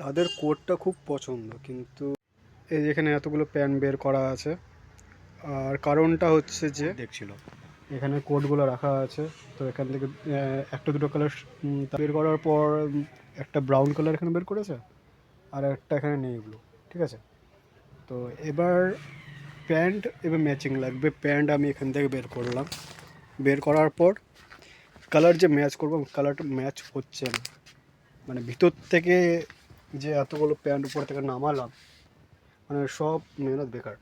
তাদের কোডটা খুব পছন্দ, কিন্তু এই যেখানে এতগুলো প্যান বের করা আছে, আর কারণটা হচ্ছে যে দেখছিল এখানে কোডগুলো রাখা আছে। তো এখান থেকে একটা দুটো কালার বের করার পর একটা ব্রাউন কালার এখানে বের করেছে, আর একটা এখানে নেই ব্লু। ঠিক আছে, তো এবার প্যান্ট এবার ম্যাচিং লাগবে। প্যান্ট আমি এখান থেকে বের করলাম, বের করার পর কালার যে ম্যাচ করবো, কালারটা ম্যাচ হচ্ছে না। মানে ভিতর থেকে যে এতগুলো প্যান্ট উপর থেকে নামালাম, মানে সব মেহনত বেকার।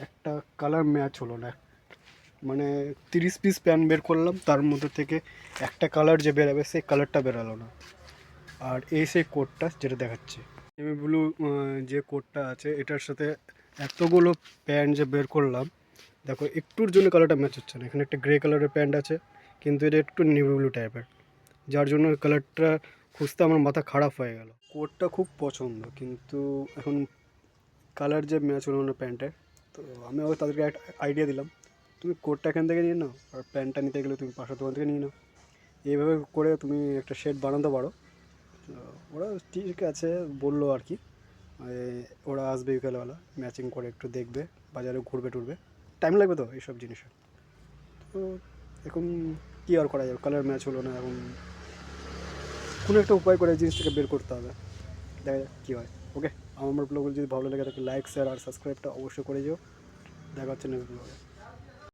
একটা কালার ম্যাচ হলো না। মানে 30 পিস প্যান্ট বের করলাম, তার মধ্যে থেকে একটা কালার যে বেরোবে সেই কালারটা বেরোলো না। আর এই সেই কোডটা যেটা দেখাচ্ছে নেভি ব্লু, যে কোডটা আছে এটার সাথে এতগুলো প্যান্ট যে বের করলাম, দেখো একটুর জন্য কালারটা ম্যাচ হচ্ছে না। এখানে একটা গ্রে কালারের প্যান্ট আছে, কিন্তু এটা একটু নেভি ব্লু টাইপের, যার জন্য কালারটা খুঁজতে আমার মাথা খারাপ হয়ে গেল। কোডটা খুব পছন্দ, কিন্তু এখন কালার যে ম্যাচ হলো না প্যান্টের। তো আমি আবার তাদেরকে একটা আইডিয়া দিলাম, তুমি কোডটা এখান থেকে নিয়ে নাও, আর প্যান্টটা নিতে গেলে তুমি পাশের দোকান থেকে নিয়ে নাও। এইভাবে করে তুমি একটা শেড বানাতে পারো। তো ওরা ঠিক আছে বললো আর কি। ওরা আসবে বিকালবেলা, ম্যাচিং করে একটু দেখবে, বাজারে ঘুরবে টুরবে, টাইম লাগবে তো এইসব জিনিসে। তো এখন কী আর করা যাবে, কালার ম্যাচ হলো না, এখন কোনো একটা উপায় করে জিনিসটাকে বের করতে হবে। দেখা যাক কী হয়। ওকে, আমার ব্লগ যদি ভালো লেগে থাকে লাইক শেয়ার আর সাবস্ক্রাইবটা অবশ্যই করে যেও। দেখা হচ্ছে নেক্সট ব্লগে।